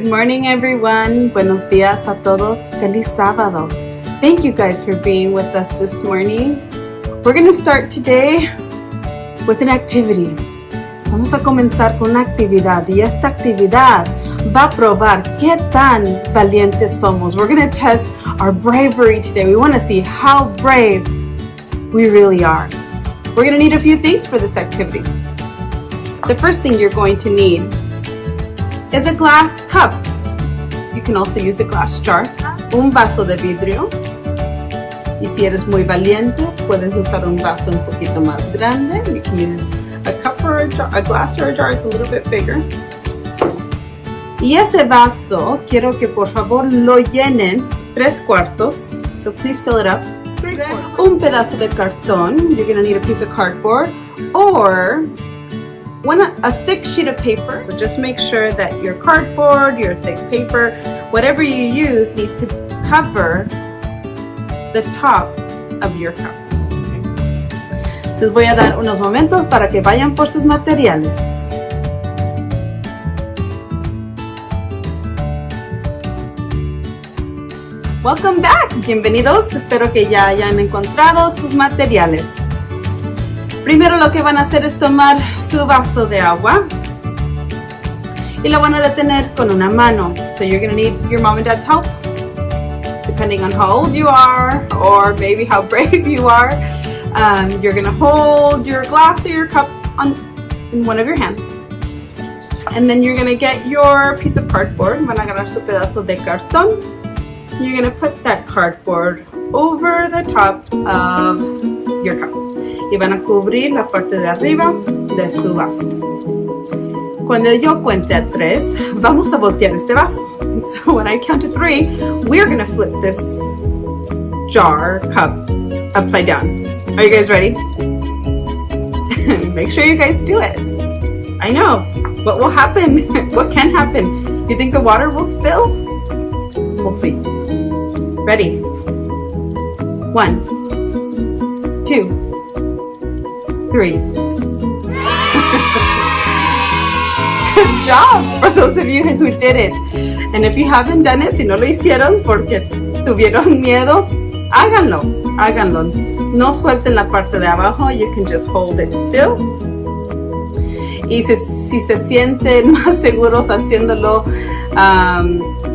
Good morning, everyone. Buenos días a todos. Feliz sábado. Thank you guys for being with us this morning. We're going to start today with an activity. Vamos a comenzar con una actividad y esta actividad va a probar qué tan valientes somos. We're going to test our bravery today. We want to see how brave we really are. We're going to need a few things for this activity. The first thing you're going to need is a glass cup. You can also use a glass jar, un vaso de vidrio. Y si eres muy valiente, puedes usar un vaso un poquito más grande. You can use a cup or a glass or a jar. It's a little bit bigger. Y ese vaso, quiero que por favor lo llenen 3/4. So please fill it up. Un pedazo de cartón. You're going to need a piece of cardboard or a thick sheet of paper. So just make sure that your cardboard, your thick paper, whatever you use needs to cover the top of your cup. Les voy a dar unos momentos para que vayan por sus materiales. Welcome back. Bienvenidos. Espero que ya hayan encontrado sus materiales. Primero lo que van a hacer es tomar su vaso de agua y lo van a detener con una mano. So you're going to need your mom and dad's help, depending on how old you are or maybe how brave you are. You're going to hold your glass or your cup in one of your hands. And then you're going to get your piece of cardboard. Van a agarrar su pedazo de cartón. You're going to put that cardboard over the top of your cup. Y van a cubrir la parte de arriba de su vaso. Cuando yo cuente a 3, vamos a voltear este vaso. So when I count to 3, we're going to flip this jar, cup, upside down. Are you guys ready? Make sure you guys do it. I know. What will happen? What can happen? You think the water will spill? We'll see. Ready? 1, 2, 3. Good job for those of you who did it. And if you haven't done it, si no lo hicieron porque tuvieron miedo, háganlo. No suelten la parte de abajo. You can just hold it still. Y si se sienten más seguros haciéndolo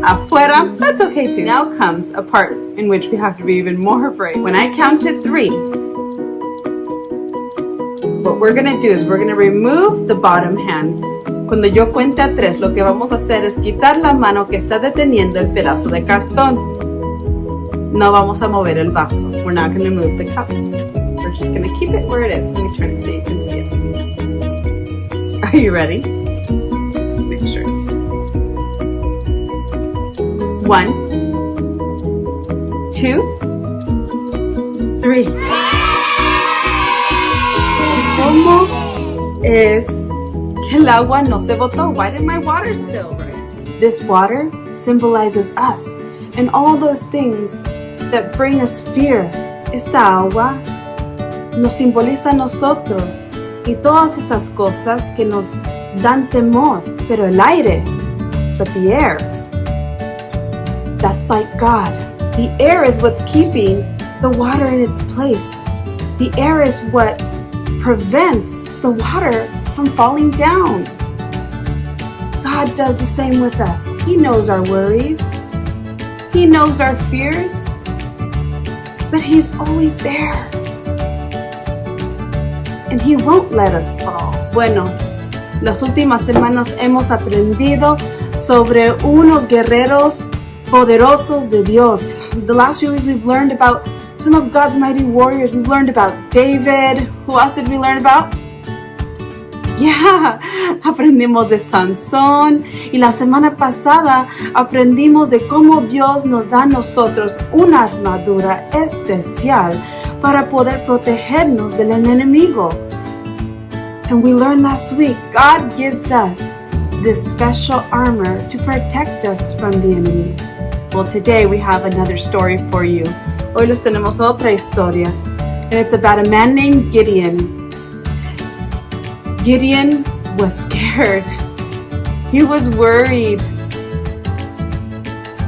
afuera, that's okay too. Now comes a part in which we have to be even more brave. When I count to 3, what we're going to do is we're going to remove the bottom hand. Cuando yo cuente a 3, lo que vamos a hacer es quitar la mano que está deteniendo el pedazo de cartón. No vamos a mover el vaso. We're not going to move the cup. We're just going to keep it where it is. Let me turn it so you can see it. Are you ready? Make sure it's 1, 2, 3. ¿Cómo es que el agua no se botó? Why did my water spill? This water symbolizes us and all those things that bring us fear. Esta agua nos simboliza a nosotros y todas esas cosas que nos dan temor. Pero el aire, but the air, that's like God. The air is what's keeping the water in its place. The air is what prevents the water from falling down. God does the same with us. He knows our worries. He knows our fears. But He's always there. And He won't let us fall. Bueno, las últimas semanas hemos aprendido sobre unos guerreros poderosos de Dios. The last few weeks we've learned about some of God's mighty warriors. We've learned about David. Who else did we learn about? Yeah, aprendimos de Sansón. Y la semana pasada aprendimos de cómo Dios nos da a nosotros una armadura especial para poder protegernos del enemigo. And we learned last week, God gives us this special armor to protect us from the enemy. Well, today we have another story for you. Hoy les tenemos otra historia. And it's about a man named Gideon. Gideon was scared. He was worried.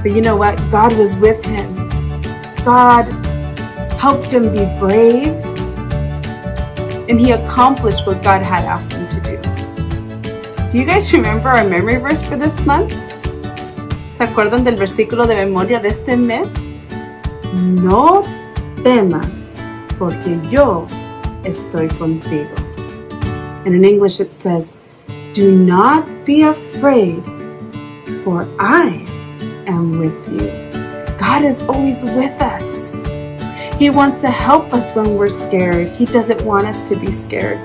But you know what? God was with him. God helped him be brave, and he accomplished what God had asked him to do. Do you guys remember our memory verse for this month? ¿Se acuerdan del versículo de memoria de este mes? No temas, porque yo estoy contigo. And in English it says, do not be afraid, for I am with you. God is always with us. He wants to help us when we're scared. He doesn't want us to be scared.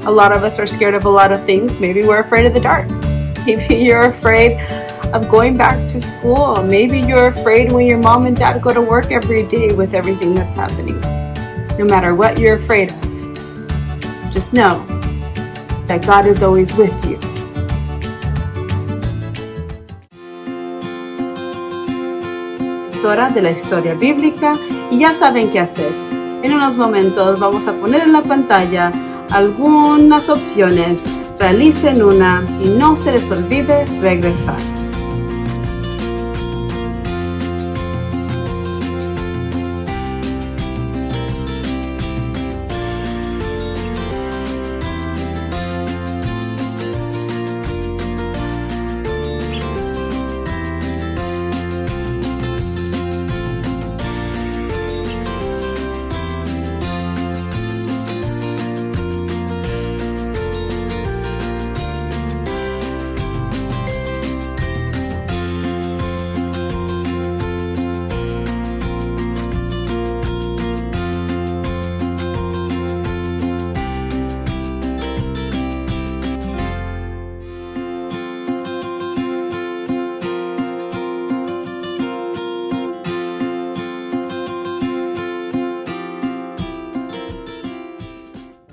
A lot of us are scared of a lot of things. Maybe we're afraid of the dark. Maybe you're afraid of going back to school. Maybe you're afraid when your mom and dad go to work every day with everything that's happening. No matter what you're afraid of, just know that God is always with you. Es hora de la historia bíblica y ya saben qué hacer. En unos momentos vamos a poner en la pantalla algunas opciones. Realicen una y no se les olvide regresar.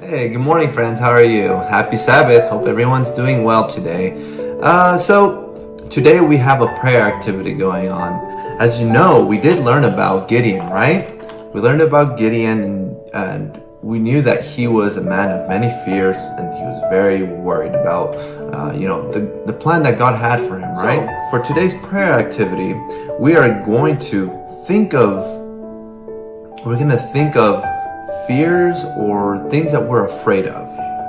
Hey, good morning friends, how are you? Happy Sabbath, hope everyone's doing well today. So today we have a prayer activity going on. As you know, we did learn about Gideon, right? We learned about Gideon and we knew that he was a man of many fears and he was very worried about the plan that God had for him, right? So, for today's prayer activity, we're going to think of fears or things that we're afraid of.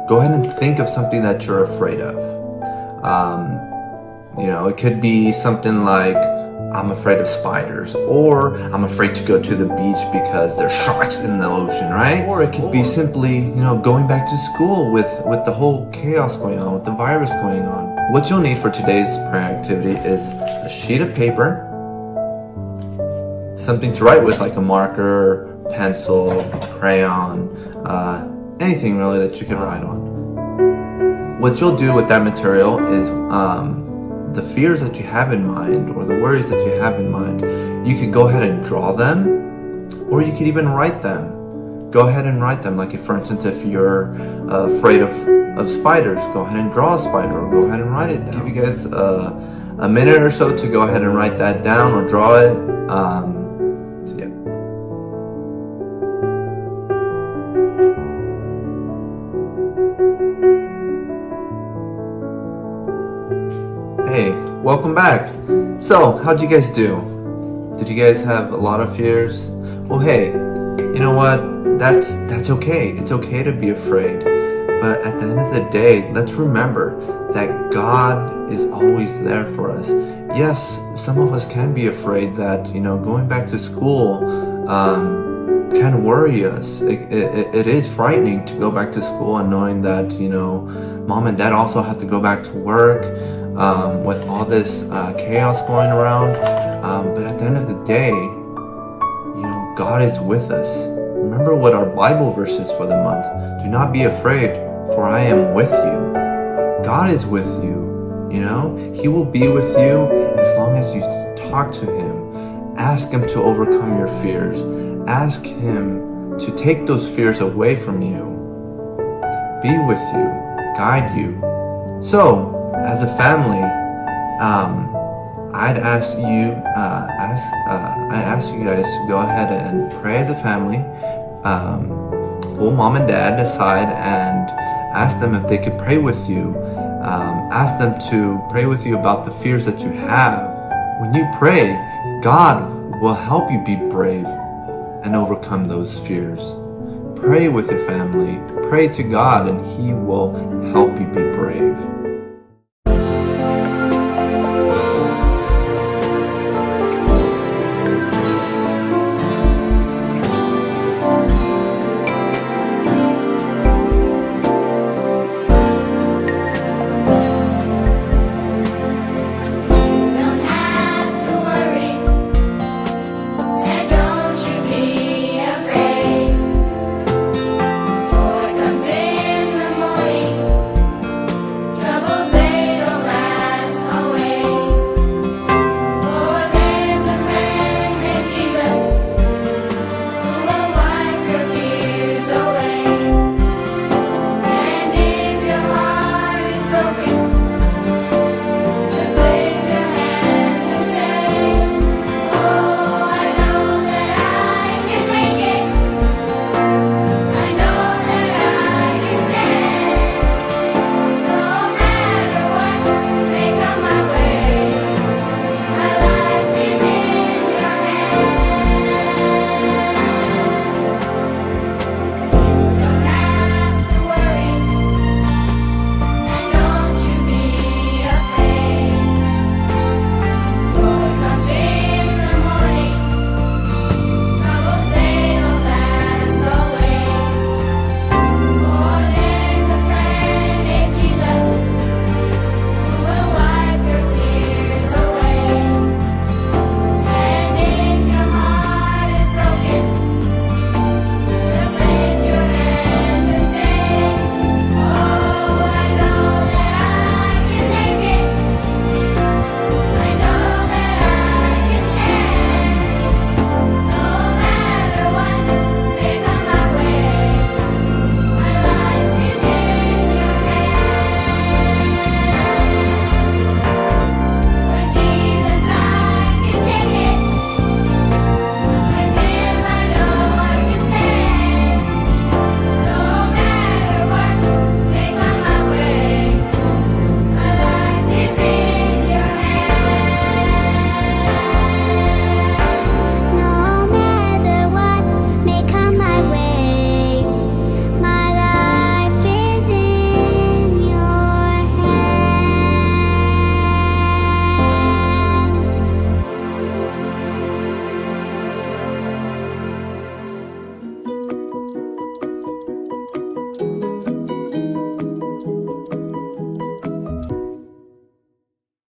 Go ahead and think of something that you're afraid of. It could be something like, I'm afraid of spiders, or I'm afraid to go to the beach because there's sharks in the ocean, right? Or it could be simply, going back to school with the whole chaos going on, with the virus going on. What you'll need for today's prayer activity is a sheet of paper, something to write with like a marker, pencil, crayon, anything really that you can write on. What you'll do with that material is the fears that you have in mind or the worries that you have in mind, you could go ahead and draw them, or you could even write them. Go ahead and write them. Like, if, for instance, if you're afraid of spiders, go ahead and draw a spider or go ahead and write it down. Give you guys a minute or so to go ahead and write that down or draw it. Hey, welcome back. So, how'd you guys do? Did you guys have a lot of fears? Well, hey, you know what? That's okay. It's okay to be afraid. But at the end of the day, let's remember that God is always there for us. Yes, some of us can be afraid that, going back to school can worry us. It is frightening to go back to school and knowing that, mom and dad also have to go back to work. With all this chaos going around, but at the end of the day, God is with us. Remember what our Bible verse is for the month. Do not be afraid, for I am with you. God is with you. He will be with you as long as you talk to Him. Ask Him to overcome your fears. Ask Him to take those fears away from you. Be with you, guide you. So, as a family, I'd ask you, I ask you guys to go ahead and pray as a family. Pull mom and dad aside and ask them if they could pray with you. Ask them to pray with you about the fears that you have. When you pray, God will help you be brave and overcome those fears. Pray with your family. Pray to God and He will help you be brave.